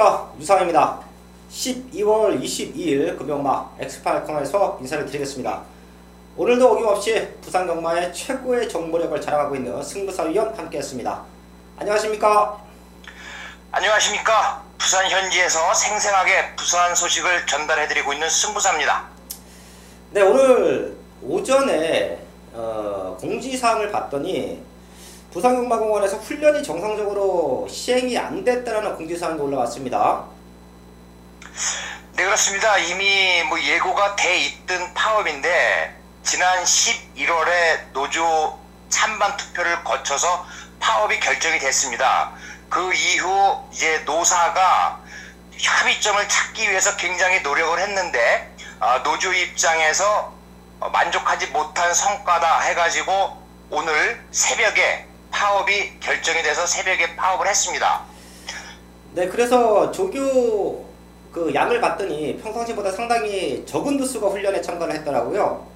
안녕하십니까, 유상입니다. 12월 22일 금요마 엑스파이컴에서 인사를 드리겠습니다. 오늘도 어김없이 부산 경마의 최고의 정보력을 자랑하고 있는 승부사위원 함께했습니다. 안녕하십니까? 안녕하십니까. 부산 현지에서 생생하게 부산 소식을 전달해드리고 있는 승부사입니다. 네, 오늘 오전에 공지사항을 봤더니 부산경마공원에서 훈련이 정상적으로 시행이 안 됐다는 공지사항이 올라왔습니다. 네, 그렇습니다. 이미 예고가 돼 있던 파업인데 지난 11월에 노조 찬반 투표를 거쳐서 파업이 결정이 됐습니다. 그 이후 이제 노사가 합의점을 찾기 위해서 굉장히 노력을 했는데 노조 입장에서 만족하지 못한 성과다 해가지고 오늘 새벽에 파업이 결정이 돼서 새벽에 파업을 했습니다. 네, 그래서 조교 양을 봤더니 평상시보다 상당히 적은 두수가 훈련에 참가를 했더라고요.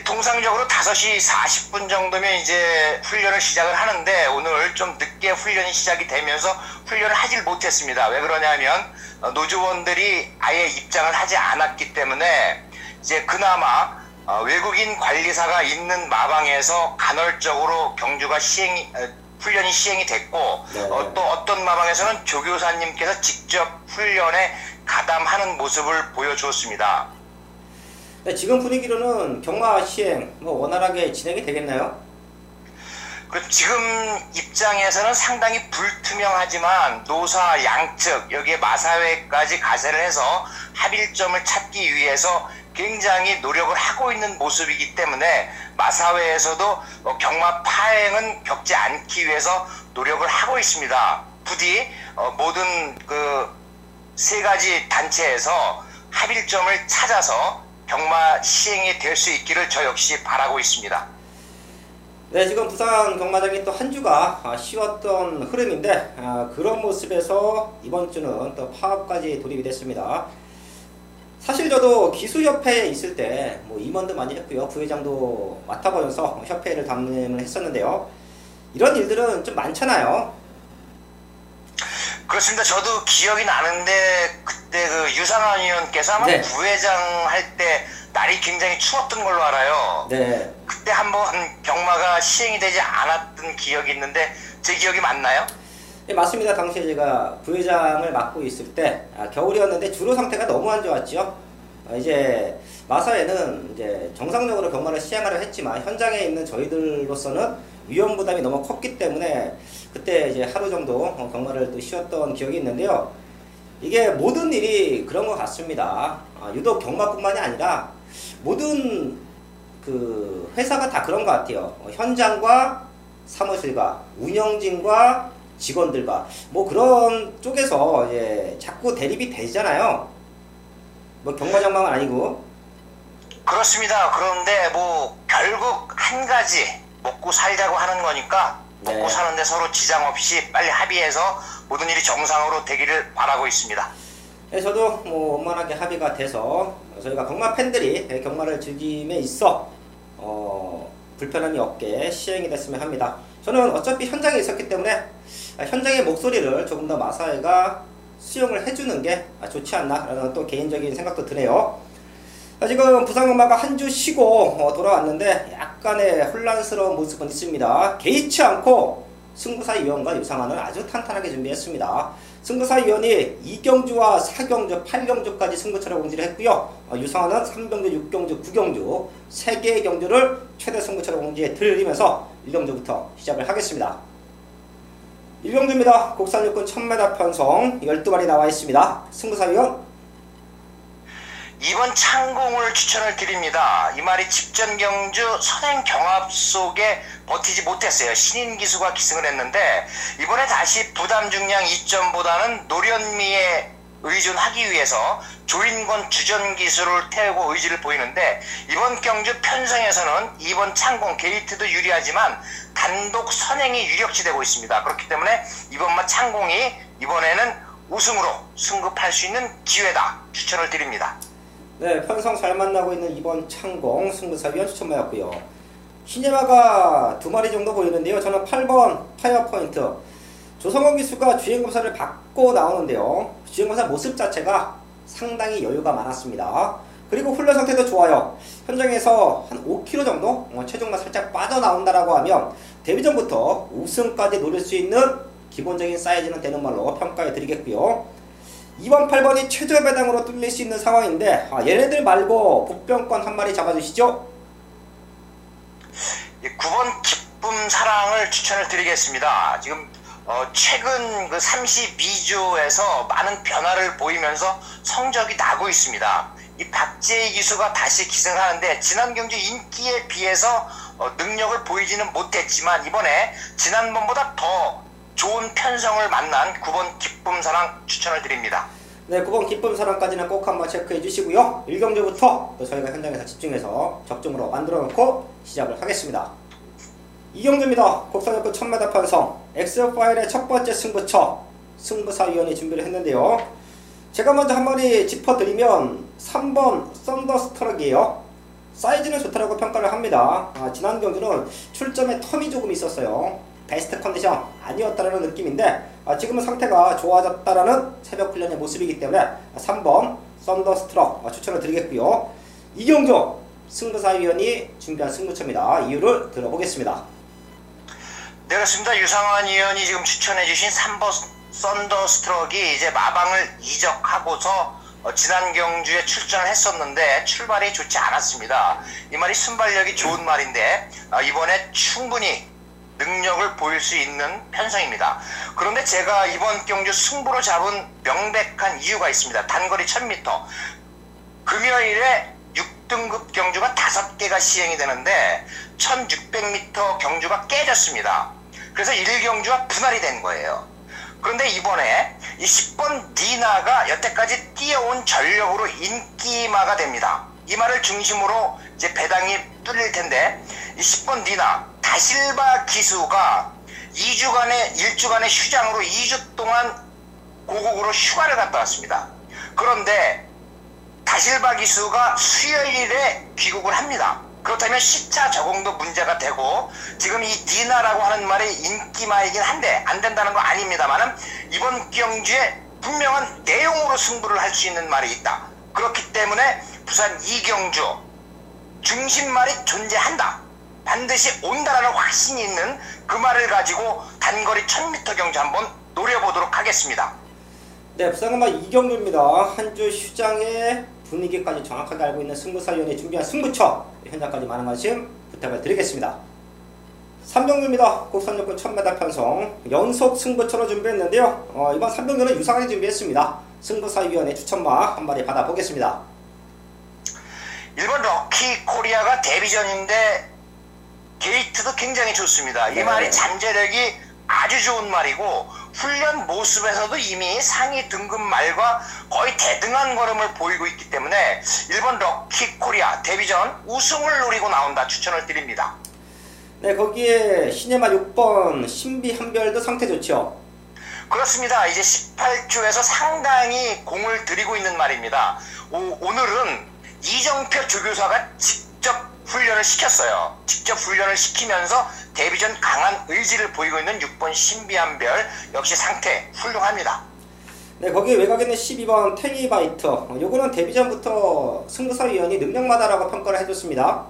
통상적으로 5시 40분 정도면 이제 훈련을 시작을 하는데 오늘 좀 늦게 훈련이 시작이 되면서 훈련을 하질 못했습니다. 왜 그러냐면 노조원들이 아예 입장을 하지 않았기 때문에 이제 그나마 외국인 관리사가 있는 마방에서 간헐적으로 훈련이 시행이 됐고, 네. 또 어떤 마방에서는 조교사님께서 직접 훈련에 가담하는 모습을 보여주었습니다. 네, 지금 분위기로는 경마 시행 원활하게 진행이 되겠나요? 지금 입장에서는 상당히 불투명하지만 노사 양측 여기에 마사회까지 가세를 해서 합의점을 찾기 위해서 굉장히 노력을 하고 있는 모습이기 때문에 마사회에서도 경마 파행은 겪지 않기 위해서 노력을 하고 있습니다. 부디 모든 세 가지 단체에서 합의점을 찾아서 경마 시행이 될 수 있기를 저 역시 바라고 있습니다. 네, 지금 부산 경마장이 또 한 주가 쉬었던 흐름인데 그런 모습에서 이번 주는 또 파업까지 돌입이 됐습니다. 사실 저도 기수협회에 있을 때 임원도 많이 했고요, 부회장도 맡아보면서 협회를 담임을 했었는데요. 이런 일들은 좀 많잖아요. 그렇습니다. 저도 기억이 나는데 그때 유상환 의원께서 아마 네. 부회장 할 때 날이 굉장히 추웠던 걸로 알아요. 네. 그때 한번 경마가 시행이 되지 않았던 기억이 있는데 제 기억이 맞나요? 네, 맞습니다. 당시에 제가 부회장을 맡고 있을 때 겨울이었는데 주로 상태가 너무 안 좋았죠. 이제 마사회는 이제 정상적으로 경마를 시행하려 했지만 현장에 있는 저희들로서는 위험 부담이 너무 컸기 때문에 그때 이제 하루 정도 경마를 또 쉬었던 기억이 있는데요. 이게 모든 일이 그런 것 같습니다. 유독 경마뿐만이 아니라 모든 회사가 다 그런 것 같아요. 현장과 사무실과 운영진과 직원들과 그런 쪽에서 이제 자꾸 대립이 되잖아요. 경마장만은 아니고. 그렇습니다. 그런데 결국 한 가지 먹고 살자고 하는 거니까 먹고 네. 사는데 서로 지장 없이 빨리 합의해서 모든 일이 정상으로 되기를 바라고 있습니다. 네, 저도 원만하게 합의가 돼서 저희가 경마 팬들이 경마를 즐김에 있어 불편함이 없게 시행이 됐으면 합니다. 저는 어차피 현장에 있었기 때문에 현장의 목소리를 조금 더 마사회가 수용을 해주는 게 좋지 않나라는 또 개인적인 생각도 드네요. 지금 부산경마가 한 주 쉬고 돌아왔는데 약간의 혼란스러운 모습은 있습니다. 개의치 않고 승부사위원과 유상환을 아주 탄탄하게 준비했습니다. 승부사위원이 2경주와 4경주, 8경주까지 승부처를 공지를 했고요. 유상환은 3경주, 6경주, 9경주 3개의 경주를 최대 승부처를 공지해 드리면서 1경주부터 시작을 하겠습니다. 1경주입니다. 국산 육군 1000m 편성 12마리 나와 있습니다. 승부사위원. 이번 창공을 추천을 드립니다. 이 말이 집전 경주 선행 경합 속에 버티지 못했어요. 신인 기수가 기승을 했는데 이번에 다시 부담 중량 2점보다는 노련미에 의존하기 위해서 조인권 주전 기수를 태우고 의지를 보이는데 이번 경주 편성에서는 이번 창공 게이트도 유리하지만 단독 선행이 유력시되고 있습니다. 그렇기 때문에 이번 창공이 이번에는 우승으로 승급할 수 있는 기회다. 추천을 드립니다. 네, 편성 잘 만나고 있는 이번 창공 승부사위원 추천마였고요. 신예마가 2마리 정도 보이는데요. 저는 8번 파이어포인트 조성원 기수가 주행검사를 짚고 나오는데요. 주행검사 모습 자체가 상당히 여유가 많았습니다. 그리고 훈련 상태도 좋아요. 현장에서 한 5km 정도 체중만 살짝 빠져나온다라고 하면 데뷔 전부터 우승까지 노릴 수 있는 기본적인 사이즈는 되는 말로 평가해 드리겠고요. 2번, 8번이 최저 배당으로 뚫릴 수 있는 상황인데 얘네들 말고 복병권 한 마리 잡아주시죠. 9번 기쁨 사랑을 추천을 드리겠습니다. 지금 최근 그 32조에서 많은 변화를 보이면서 성적이 나고 있습니다. 이 박재희 기수가 다시 기승하는데 지난 경주 인기에 비해서 능력을 보이지는 못했지만 이번에 지난번보다 더 좋은 편성을 만난 9번 기쁨 사랑 추천을 드립니다. 네, 9번 기쁨 사랑까지는 꼭 한번 체크해 주시고요. 1경주부터 또 저희가 현장에서 집중해서 적중으로 만들어 놓고 시작을 하겠습니다. 2경주입니다. 국산역구 1000m 편성 X파일의 첫 번째 승부처 승부사위원이 준비를 했는데요. 제가 먼저 한 마리 짚어드리면 3번 썬더스트럭이에요. 사이즈는 좋다라고 평가를 합니다. 지난 경주는 출점에 텀이 조금 있었어요. 베스트 컨디션 아니었다라는 느낌인데 지금은 상태가 좋아졌다라는 새벽 훈련의 모습이기 때문에 3번 썬더스트럭 추천을 드리겠고요. 이경주 승부사위원이 준비한 승부처입니다. 이유를 들어보겠습니다. 네, 그렇습니다. 유상환 위원이 지금 추천해주신 3번 썬더스트럭이 이제 마방을 이적하고서 지난 경주에 출전을 했었는데 출발이 좋지 않았습니다. 이 말이 순발력이 좋은 말인데 이번에 충분히 능력을 보일 수 있는 편성입니다. 그런데 제가 이번 경주 승부로 잡은 명백한 이유가 있습니다. 단거리 1000m 금요일에 6등급 경주가 5개가 시행이 되는데 1600m 경주가 깨졌습니다. 그래서 1경주가 분할이 된 거예요. 그런데 이번에 이 10번 니나가 여태까지 뛰어온 전력으로 인기마가 됩니다. 이 말을 중심으로 이제 배당이 뚫릴 텐데 이 10번 니나 다실바 기수가 1주간의 휴장으로 2주 동안 고국으로 휴가를 갔다 왔습니다. 그런데 다실바 기수가 수요일에 귀국을 합니다. 그렇다면 시차 적응도 문제가 되고 지금 이 니나라고 하는 말이 인기마이긴 한데 안 된다는 거 아닙니다만은 이번 경주에 분명한 내용으로 승부를 할 수 있는 말이 있다. 그렇기 때문에 부산 이경주 중심말이 존재한다. 반드시 온다라는 확신이 있는 그 말을 가지고 단거리 1000m 경주 한번 노려보도록 하겠습니다. 네, 부산금마 이경주입니다. 한 주 휴장의 분위기까지 정확하게 알고 있는 승부사위원이 준비한 승부처 현장까지 많은 관심 부탁을 드리겠습니다. 3경주입니다. 국산역구 1000m 편성 연속 승부처로 준비했는데요. 이번 3경주는 유상하게 준비했습니다. 승부사위원의 추천마 한 마리 받아보겠습니다. 1번 럭키코리아가 데뷔전인데 게이트도 굉장히 좋습니다. 이 말이 잠재력이 아주 좋은 말이고 훈련 모습에서도 이미 상위 등급 말과 거의 대등한 걸음을 보이고 있기 때문에 1번 럭키코리아 데뷔전 우승을 노리고 나온다 추천을 드립니다. 네, 거기에 신예마 6번 신비한별도 상태 좋죠. 그렇습니다. 이제 18조에서 상당히 공을 들이고 있는 말입니다. 오늘은 이정표 조교사가 직접 훈련을 시켰어요. 직접 훈련을 시키면서 데뷔전 강한 의지를 보이고 있는 6번 신비한별 역시 상태 훌륭합니다. 네, 거기에 외곽에 있는 12번 탱이바이트 요거는 데뷔전부터 승부사위원이 능력마다라고 평가를 해줬습니다.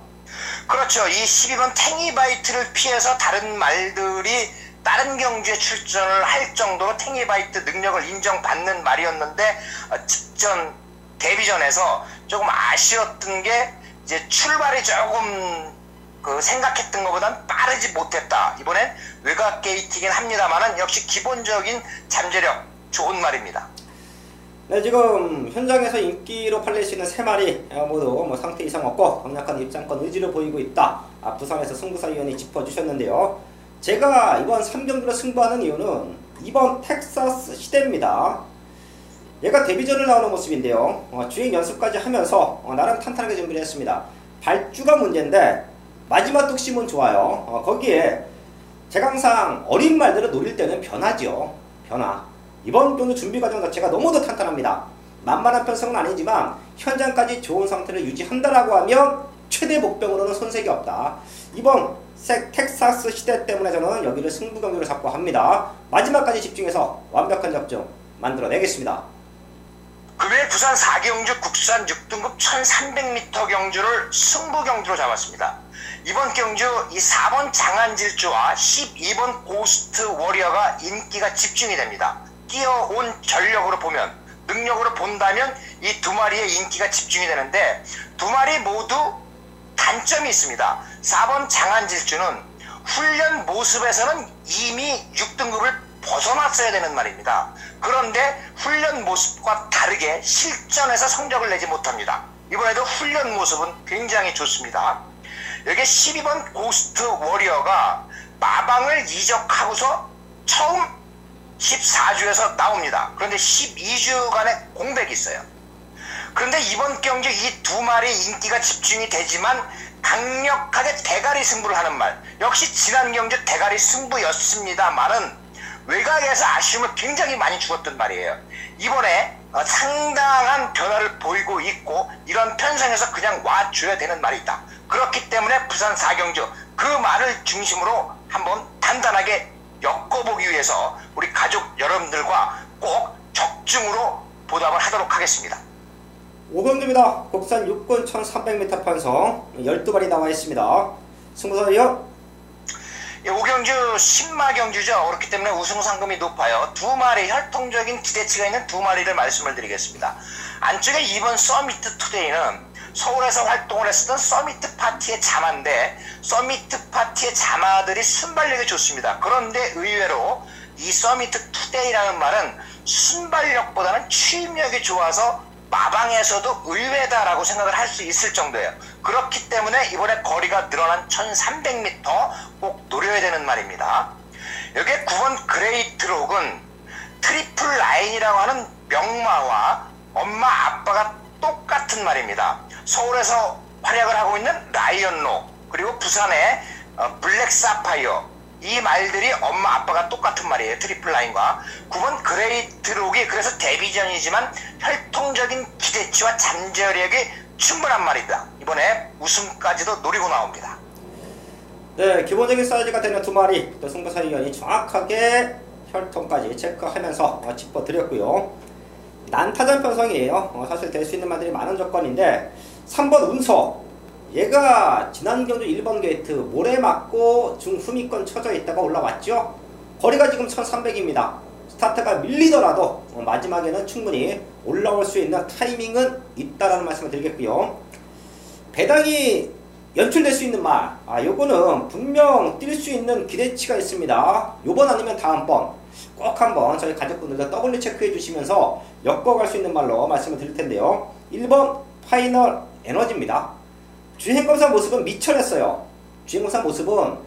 그렇죠. 이 12번 탱이바이트를 피해서 다른 말들이 다른 경주에 출전을 할 정도로 탱이바이트 능력을 인정받는 말이었는데 직전 데뷔전에서 조금 아쉬웠던 게 이제 출발이 조금 생각했던 것보단 빠르지 못했다. 이번엔 외곽 게이트이긴 합니다만은 역시 기본적인 잠재력 좋은 말입니다. 네, 지금 현장에서 인기로 팔릴 수 있는 3마리 모두 상태 이상 없고 강력한 입장권 의지를 보이고 있다. 부산에서 승부사위원이 짚어주셨는데요. 제가 이번 3경기로 승부하는 이유는 2번 텍사스 시대입니다. 얘가 데뷔전을 나오는 모습인데요. 주행 연습까지 하면서 나름 탄탄하게 준비를 했습니다. 발주가 문제인데 마지막 뚝심은 좋아요. 거기에 제가 항상 어린 말들을 노릴 때는 변화죠. 변화. 이번 경주 준비 과정 자체가 너무도 탄탄합니다. 만만한 편성은 아니지만 현장까지 좋은 상태를 유지한다라고 하면 최대 목표로는 손색이 없다. 이번 텍사스 시대 때문에 저는 여기를 승부 경기로 잡고 합니다. 마지막까지 집중해서 완벽한 접종 만들어내겠습니다. 금일 부산 4경주 국산 6등급 1300m 경주를 승부 경주로 잡았습니다. 이번 경주 이 4번 장안질주와 12번 고스트 워리어가 인기가 집중이 됩니다. 뛰어온 전력으로 보면, 능력으로 본다면 이 두 마리의 인기가 집중이 되는데 두 마리 모두 단점이 있습니다. 4번 장안질주는 훈련 모습에서는 이미 6등급을 벗어났어야 되는 말입니다. 그런데 훈련 모습과 다르게 실전에서 성적을 내지 못합니다. 이번에도 훈련 모습은 굉장히 좋습니다. 여기 12번 고스트 워리어가 마방을 이적하고서 처음 14주에서 나옵니다. 그런데 12주간의 공백이 있어요. 그런데 이번 경주 이 두 마리 인기가 집중이 되지만 강력하게 대가리 승부를 하는 말, 역시 지난 경주 대가리 승부였습니다만은 외곽에서 아쉬움을 굉장히 많이 주었던 말이에요. 이번에 상당한 변화를 보이고 있고 이런 편성에서 그냥 와줘야 되는 말이 있다. 그렇기 때문에 부산 4경주 그 말을 중심으로 한번 단단하게 엮어보기 위해서 우리 가족 여러분들과 꼭 적중으로 보답을 하도록 하겠습니다. 5경주입니다. 국산 6군 1300m 편성 12마리 나와 있습니다. 승부선이요? 5경주 신마경주죠. 그렇기 때문에 우승 상금이 높아요. 두 마리 혈통적인 기대치가 있는 두 마리를 말씀을 드리겠습니다. 안쪽에 2번 서미트 투데이는 서울에서 활동을 했었던 서미트 파티의 자마인데 서미트 파티의 자마들이 순발력이 좋습니다. 그런데 의외로 이 서미트 투데이라는 말은 순발력보다는 추임력이 좋아서 마방에서도 의외다라고 생각을 할 수 있을 정도예요. 그렇기 때문에 이번에 거리가 늘어난 1300m 꼭 노려야 되는 말입니다. 여기에 9번 그레이트록은 트리플 라인이라고 하는 명마와 엄마 아빠가 똑같은 말입니다. 서울에서 활약을 하고 있는 라이언록, 그리고 부산의 블랙 사파이어, 이 말들이 엄마 아빠가 똑같은 말이에요. 트리플 라인과 9번 그레이트록이 그래서 데뷔전이지만 혈통적인 기대치와 잠재력이 충분한 말이다. 이번에 우승까지도 노리고 나옵니다. 네, 기본적인 사이즈가 되는 두 마리, 또 승부사 의견이 정확하게 혈통까지 체크하면서 짚어드렸고요. 난타전 편성이에요. 사실 될 수 있는 말들이 많은 조건인데 3번 운서, 얘가 지난 경주 1번 게이트 모래 맞고 중후미권 쳐져 있다가 올라왔죠. 거리가 지금 1300입니다. 스타트가 밀리더라도 마지막에는 충분히 올라올 수 있는 타이밍은 있다라는 말씀을 드리겠고요. 배당이 연출될 수 있는 말, 요거는 분명 뛸 수 있는 기대치가 있습니다. 요번 아니면 다음번 꼭 한번 저희 가족분들도 더블 체크해 주시면서 엮어갈 수 있는 말로 말씀을 드릴 텐데요. 1번 파이널 에너지입니다. 주행검사 모습은 미천했어요. 주행검사 모습은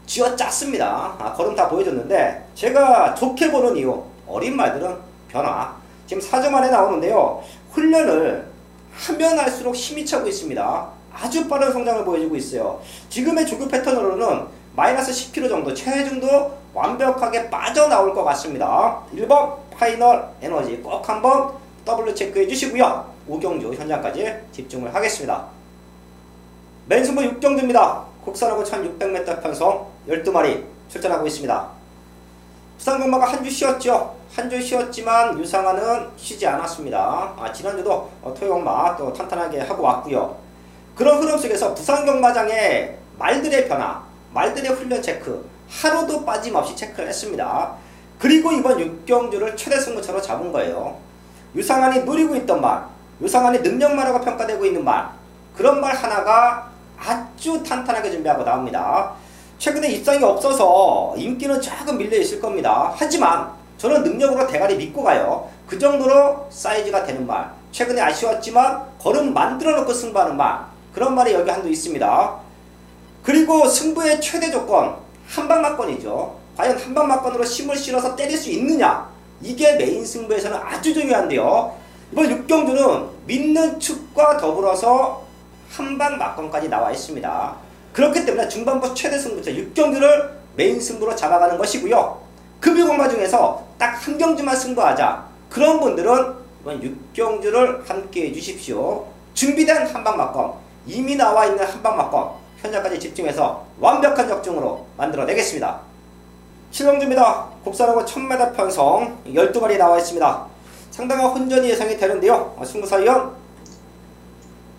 쥐어짰습니다. 걸음 다 보여줬는데 제가 좋게 보는 이유, 어린 말들은 변화. 지금 4점 안에 나오는데요. 훈련을 하면 할수록 힘이 차고 있습니다. 아주 빠른 성장을 보여주고 있어요. 지금의 조교 패턴으로는 마이너스 10kg 정도, 체중도 완벽하게 빠져나올 것 같습니다. 1번 파이널 에너지 꼭 한번 더블 체크해 주시고요. 5경주 현장까지 집중을 하겠습니다. 메인 승부 6경주입니다. 국산하고 1600m 편성 12마리 출전하고 있습니다. 부산경마가 한 주 쉬었죠. 한 주 쉬었지만 유상하는 쉬지 않았습니다. 지난주도 토요경마 또 탄탄하게 하고 왔고요. 그런 흐름 속에서 부산경마장의 말들의 변화, 말들의 훈련 체크 하루도 빠짐없이 체크를 했습니다. 그리고 이번 6경주를 최대 승부처로 잡은 거예요. 유상한이 노리고 있던 말, 유상한이 능력마라고 평가되고 있는 말, 그런 말 하나가 아주 탄탄하게 준비하고 나옵니다. 최근에 입상이 없어서 인기는 조금 밀려 있을 겁니다. 하지만 저는 능력으로 대가리 믿고 가요. 그 정도로 사이즈가 되는 말, 최근에 아쉬웠지만 걸음 만들어 놓고 승부하는 말, 그런 말이 여기 한두 있습니다. 그리고 승부의 최대 조건, 한방막건이죠. 과연 한방막건으로 힘을 실어서 때릴 수 있느냐, 이게 메인 승부에서는 아주 중요한데요. 이번 6경주는 믿는 축과 더불어서 한방막건까지 나와 있습니다. 그렇기 때문에 중반부 최대 승부처 6경주를 메인 승부로 잡아가는 것이고요. 금유공마 중에서 딱 한 경주만 승부하자, 그런 분들은 이번 6경주를 함께 해주십시오. 준비된 한방막건, 이미 나와 있는 한방막건 현장까지 집중해서 완벽한 적중으로 만들어내겠습니다. 7경주입니다. 국산하고 1000m 편성 12마리 나와 있습니다. 상당한 혼전이 예상이 되는데요. 승부사위원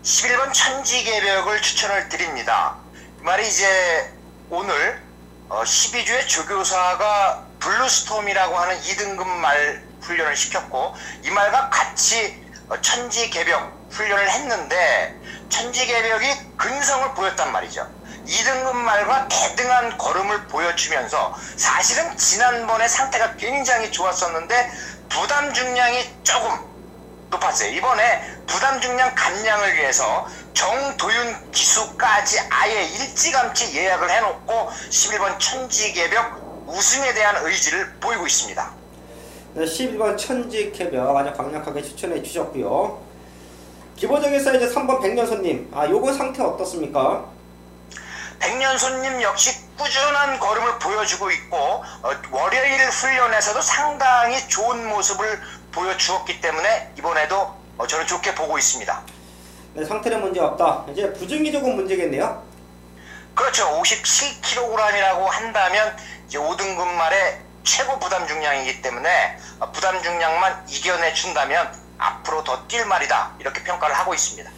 11번 천지개벽을 추천을 드립니다. 이 말이 이제 오늘 12주에 조교사가 블루스톰이라고 하는 2등급 말 훈련을 시켰고, 이 말과 같이 천지개벽 훈련을 했는데 천지개벽이 근성을 보였단 말이죠. 2등급 말과 대등한 걸음을 보여주면서 사실은 지난번에 상태가 굉장히 좋았었는데 부담 중량이 조금 높았어요. 이번에 부담 중량 감량을 위해서 정도윤 기수까지 아예 일찌감치 예약을 해놓고 11번 천지개벽 우승에 대한 의지를 보이고 있습니다. 네, 11번 천지개벽 아주 강력하게 추천해 주셨고요. 기본적에서 이제 3번 백년손님, 요거 상태 어떻습니까? 백년손님 역시 꾸준한 걸음을 보여주고 있고, 월요일 훈련에서도 상당히 좋은 모습을 보여주었기 때문에 이번에도 저는 좋게 보고 있습니다. 네, 상태는 문제 없다. 이제 부중이 조금 문제겠네요. 그렇죠. 57kg이라고 한다면 이제 5등급 말의 최고 부담 중량이기 때문에 부담 중량만 이겨내 준다면 앞으로 더 뛸 말이다, 이렇게 평가를 하고 있습니다.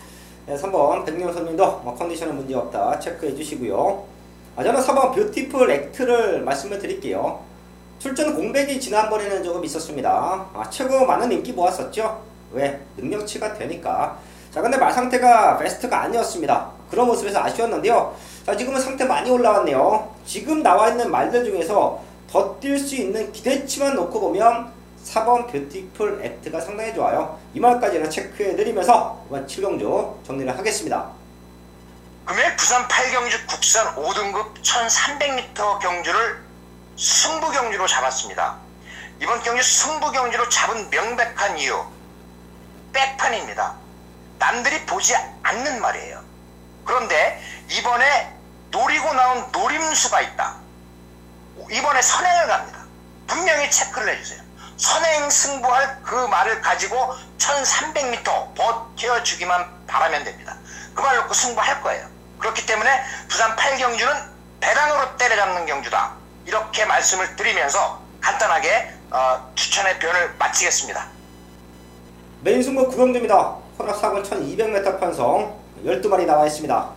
네, 3번 백년손님도 컨디션은 문제 없다 체크해 주시고요. 저는 4번 뷰티풀 액트를 말씀을 드릴게요. 출전 공백이 지난번에는 조금 있었습니다. 최고 많은 인기 모았었죠. 왜? 능력치가 되니까. 자, 근데 말 상태가 베스트가 아니었습니다. 그런 모습에서 아쉬웠는데요. 자, 지금은 상태 많이 올라왔네요. 지금 나와 있는 말들 중에서 더 뛸 수 있는 기대치만 놓고 보면 4번 뷰티풀 액트가 상당히 좋아요. 이 말까지는 체크해 드리면서 이번 7경주 정리를 하겠습니다. 금요일 부산 8경주 국산 5등급 1300m 경주를 승부 경주로 잡았습니다. 이번 경주 승부 경주로 잡은 명백한 이유, 백판입니다. 남들이 보지 않는 말이에요. 그런데 이번에 노리고 나온 노림수가 있다. 이번에 선행을 갑니다. 분명히 체크를 해주세요. 선행 승부할 그 말을 가지고 1300m 버텨주기만 바라면 됩니다. 그 말 놓고 승부할 거예요. 그렇기 때문에 부산 8경주는 배당으로 때려잡는 경주다, 이렇게 말씀을 드리면서 간단하게 추천의 변을 마치겠습니다. 메인 승부 9경주입니다. 혼합4군 1200m 편성 12마리 나와 있습니다.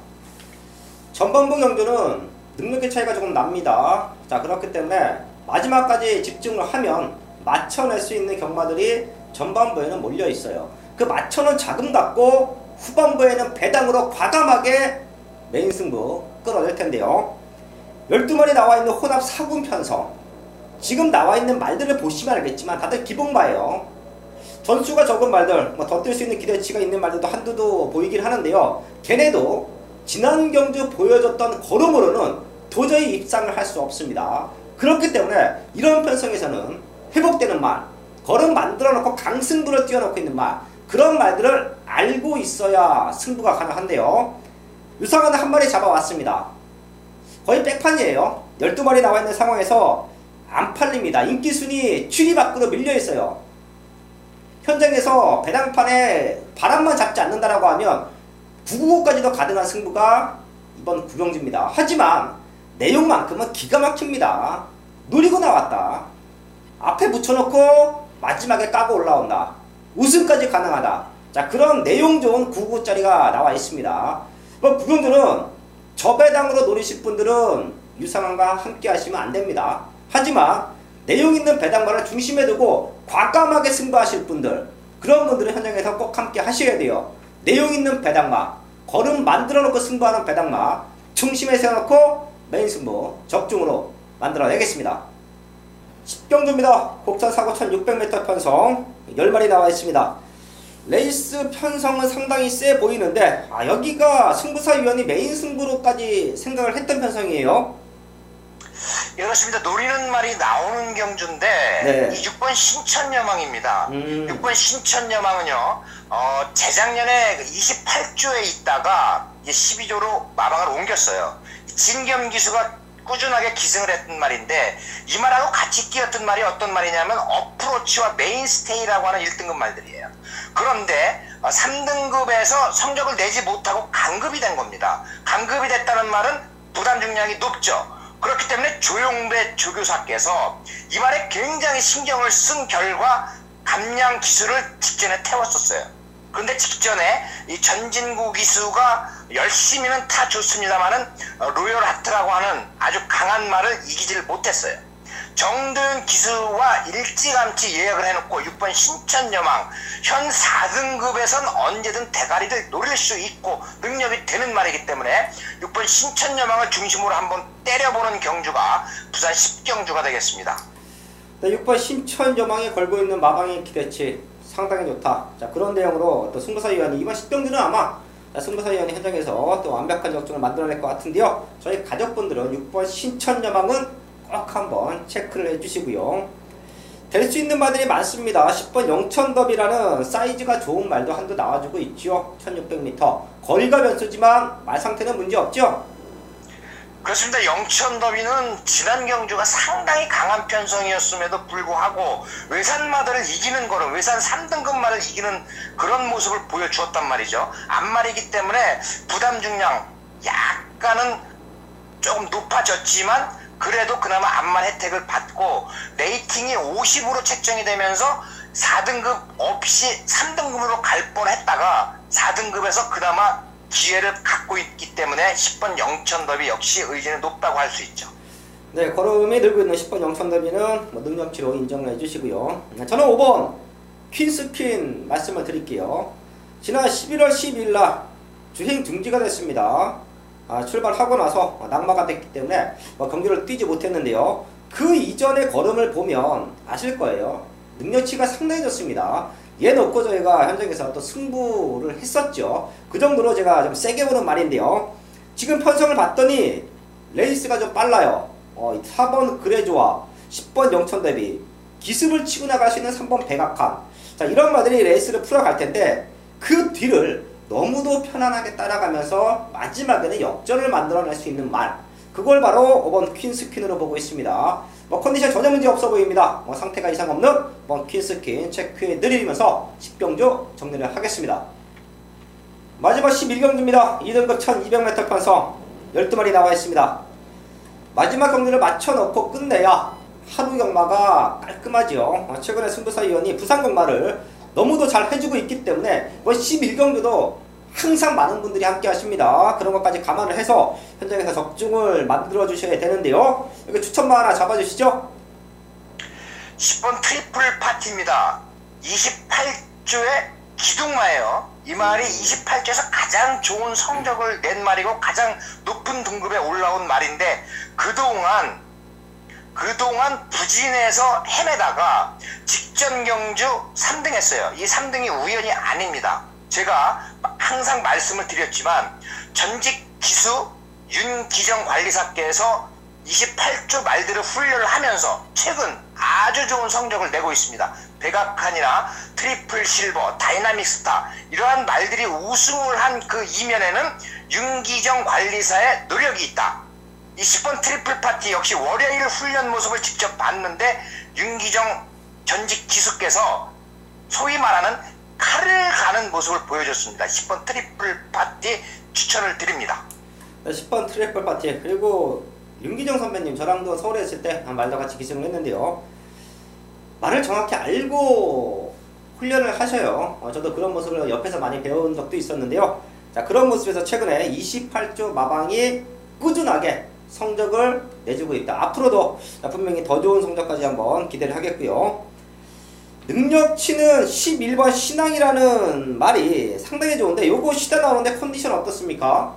전반부 경주는 능력의 차이가 조금 납니다. 자, 그렇기 때문에 마지막까지 집중을 하면 맞춰낼 수 있는 경마들이 전반부에는 몰려 있어요. 그 맞춰놓은 자금 갖고 후반부에는 배당으로 과감하게 메인 승부 끌어낼 텐데요. 12마리 나와 있는 혼합 4군 편성, 지금 나와 있는 말들을 보시면 알겠지만 다들 기본마예요. 전수가 적은 말들, 더 뛸 수 있는 기대치가 있는 말들도 한두도 보이긴 하는데요. 걔네도 지난 경주 보여줬던 걸음으로는 도저히 입상을 할 수 없습니다. 그렇기 때문에 이런 편성에서는 회복되는 말, 걸음 만들어 놓고 강승부를 띄워놓고 있는 말, 그런 말들을 알고 있어야 승부가 가능한데요. 유상한 한 마리 잡아왔습니다. 거의 백판이에요. 12마리 나와 있는 상황에서 안 팔립니다. 인기순위 추리 밖으로 밀려 있어요. 현장에서 배당판에 바람만 잡지 않는다라고 하면 995까지도 가능한 승부가 이번 9경주입니다. 하지만 내용만큼은 기가 막힙니다. 노리고 나왔다. 앞에 붙여놓고 마지막에 까고 올라온다. 우승까지 가능하다. 자, 그런 내용 좋은 999짜리가 나와 있습니다. 이번 9경주는 저배당으로 노리실 분들은 유상한과 함께 하시면 안 됩니다. 하지만 내용 있는 배당만을 중심에 두고 과감하게 승부하실 분들, 그런 분들은 현장에서 꼭 함께 하셔야 돼요. 내용 있는 배당마, 걸음 만들어 놓고 승부하는 배당마 중심에 세워놓고 메인 승부 적중으로 만들어내겠습니다. 10경주입니다. 국산 사고 1600m 편성 10마리 나와 있습니다. 레이스 편성은 상당히 세 보이는데 여기가 승부사위원이 메인 승부로까지 생각을 했던 편성이에요. 예, 그렇습니다. 노리는 말이 나오는 경주인데, 네. 이 6번 신천여망입니다. 6번 신천여망은요, 재작년에 28조에 있다가 이제 12조로 마방을 옮겼어요. 진겸 기수가 꾸준하게 기승을 했던 말인데, 이 말하고 같이 끼었던 말이 어떤 말이냐면 어프로치와 메인스테이라고 하는 1등급 말들이에요. 그런데 3등급에서 성적을 내지 못하고 강급이 된 겁니다. 강급이 됐다는 말은 부담 중량이 높죠. 그렇기 때문에 조용배 조교사께서 이 말에 굉장히 신경을 쓴 결과 감량 기수를 직전에 태웠었어요. 그런데 직전에 이 전진구 기수가 열심히는 타 줬습니다만은 로열 하트라고 하는 아주 강한 말을 이기지를 못했어요. 정든 기수와 일찌감치 예약을 해놓고 6번 신천여망 현 4등급에선 언제든 대가리를 노릴 수 있고 능력이 되는 말이기 때문에 6번 신천여망을 중심으로 한번 때려보는 경주가 부산 10경주가 되겠습니다. 네, 6번 신천여망에 걸고 있는 마방의 기대치 상당히 좋다. 자, 그런 내용으로 또 승부사위원이 이번 10경주는 아마 승부사위원이 현장에서 또 완벽한 역전을 만들어낼 것 같은데요. 저희 가족분들은 6번 신천여망은 꼭 한번 체크를 해주시고요. 될 수 있는 말들이 많습니다. 10번 영천더비라는 사이즈가 좋은 말도 한두 나와주고 있죠. 1600m 거리가 변수지만 말 상태는 문제없죠. 그렇습니다. 영천더비는 지난 경주가 상당히 강한 편성이었음에도 불구하고 외산마들을 이기는 거는 외산 3등급 말을 이기는 그런 모습을 보여주었단 말이죠. 앞말이기 때문에 부담 중량 약간은 조금 높아졌지만 그래도 그나마 앞말 혜택을 받고 레이팅이 50으로 책정이 되면서 4등급 없이 3등급으로 갈 뻔했다가 4등급에서 그나마 기회를 갖고 있기 때문에 10번 영천더비 역시 의지는 높다고 할 수 있죠. 네, 걸음이 들고 있는 10번 영천더비는 능력치로 인정을 해주시고요. 저는 5번 퀸스퀸 말씀을 드릴게요. 지난 11월 12일 날 주행 중지가 됐습니다. 출발하고 나서 낙마가 됐기 때문에 경기를 뛰지 못했는데요. 그 이전의 걸음을 보면 아실 거예요. 능력치가 상당히 좋습니다. 얘 놓고 저희가 현장에서 또 승부를 했었죠. 그 정도로 제가 좀 세게 보는 말인데요. 지금 편성을 봤더니 레이스가 좀 빨라요. 4번 그래조아, 10번 영천대비, 기습을 치고 나갈 수 있는 3번 백악한. 자, 이런 말들이 레이스를 풀어갈 텐데 그 뒤를 너무도 편안하게 따라가면서 마지막에는 역전을 만들어낼 수 있는 말, 그걸 바로 5번 퀸스퀸으로 보고 있습니다. 컨디션 전혀 문제 없어 보입니다. 상태가 이상 없는 5번 퀸스퀸 체크해 드리면서 10경주 정리를 하겠습니다. 마지막 11경주입니다. 2등급 1200m 편성 12마리 나와 있습니다. 마지막 경기를 맞춰놓고 끝내야 하루 경마가 깔끔하지요. 최근에 승부사위원이 부산 경마를 너무도 잘 해주고 있기 때문에 11경주도 항상 많은 분들이 함께 하십니다. 그런 것까지 감안을 해서 현장에서 적중을 만들어 주셔야 되는데요. 여기 추천마 하나 잡아주시죠. 10번 트리플 파티입니다. 28조의 기둥마예요. 이 말이 28조에서 가장 좋은 성적을 낸 말이고 가장 높은 등급에 올라온 말인데 그동안 부진해서 헤매다가 직전 경주 3등 했어요. 이 3등이 우연이 아닙니다. 제가 항상 말씀을 드렸지만 전직 기수 윤기정 관리사께서 28조 말들을 훈련을 하면서 최근 아주 좋은 성적을 내고 있습니다. 백악한이나 트리플 실버, 다이나믹 스타 이러한 말들이 우승을 한 그 이면에는 윤기정 관리사의 노력이 있다. 이 10번 트리플 파티 역시 월요일 훈련 모습을 직접 봤는데 윤기정 전직 기수께서 소위 말하는 칼을 가는 모습을 보여줬습니다. 10번 트리플 파티 추천을 드립니다. 10번 트리플 파티, 그리고 윤기정 선배님 저랑도 서울에 있을 때 말도 같이 기승을 했는데요. 말을 정확히 알고 훈련을 하셔요. 저도 그런 모습을 옆에서 많이 배운 적도 있었는데요. 자, 그런 모습에서 최근에 28조 마방이 꾸준하게 성적을 내주고 있다. 앞으로도 분명히 더 좋은 성적까지 한번 기대를 하겠고요. 능력치는 11번 신앙이라는 말이 상당히 좋은데 요거 시대 나오는데 컨디션 어떻습니까?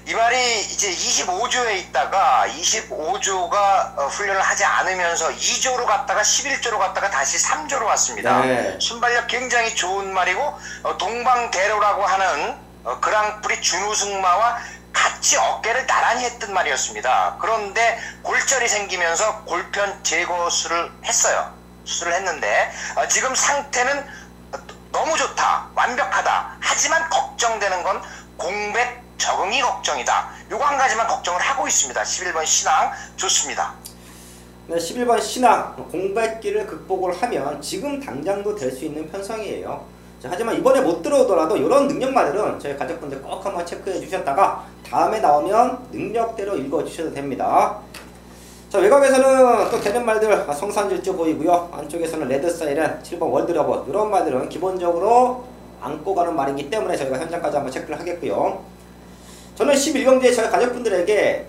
이 말이 이제 25조에 있다가 25조가 훈련을 하지 않으면서 2조로 갔다가 11조로 갔다가 다시 3조로 왔습니다. 네. 순발력 굉장히 좋은 말이고 동방대로라고 하는 그랑프리 준우승마와 같이 어깨를 나란히 했던 말이었습니다. 그런데 골절이 생기면서 골편 제거술을 했어요. 수술을 했는데 지금 상태는 너무 좋다, 완벽하다. 하지만 걱정되는 건 공백 적응이 걱정이다. 요거 한 가지만 걱정을 하고 있습니다. 11번 신앙 좋습니다. 네, 11번 신앙 공백기를 극복을 하면 지금 당장도 될 수 있는 편성이에요. 자, 하지만 이번에 못 들어오더라도 이런 능력마들은 저희 가족분들 꼭 한번 체크해 주셨다가 다음에 나오면 능력대로 읽어 주셔도 됩니다. 자, 외곽에서는 또 되는 말들 성산질주 보이고요. 안쪽에서는 레드 사이렌, 7번 월드러버 이런 말들은 기본적으로 안고 가는 말이기 때문에 저희가 현장까지 한번 체크를 하겠고요. 저는 11경주에 저희 가족분들에게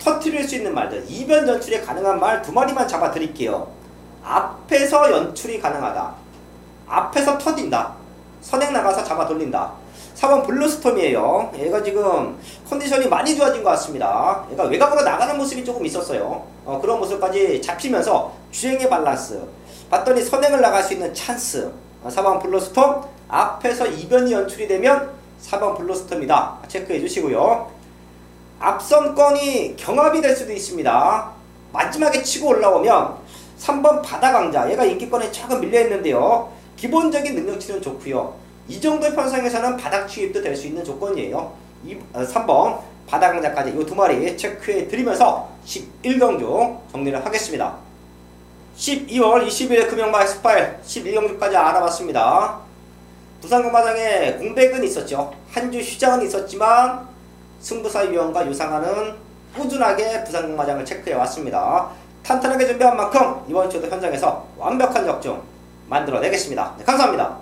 터트릴 수 있는 말들, 이변 연출이 가능한 말 두 마리만 잡아 드릴게요. 앞에서 연출이 가능하다. 앞에서 터진다. 선행 나가서 잡아 돌린다. 4번 블루스톰이에요. 얘가 지금 컨디션이 많이 좋아진 것 같습니다. 얘가 외곽으로 나가는 모습이 조금 있었어요. 그런 모습까지 잡히면서 주행의 밸런스. 봤더니 선행을 나갈 수 있는 찬스. 4번 블루스톰. 앞에서 이변이 연출이 되면 4번 블루스톰이다. 체크해 주시고요. 앞선권이 경합이 될 수도 있습니다. 마지막에 치고 올라오면 3번 바다강자. 얘가 인기권에 조금 밀려있는데요. 기본적인 능력치는 좋고요. 이 정도의 편성에서는 바닥 취입도 될 수 있는 조건이에요. 3번 바다강자까지 이 두 마리 체크해 드리면서 11경주 정리를 하겠습니다. 12월 20일 금영마 엑스파일 11경주까지 알아봤습니다. 부산공마장에 공백은 있었죠. 한 주 휴장은 있었지만 승부사 위원과 유상하는 꾸준하게 부산공마장을 체크해 왔습니다. 탄탄하게 준비한 만큼 이번 주도 현장에서 완벽한 적중 만들어내겠습니다. 네, 감사합니다.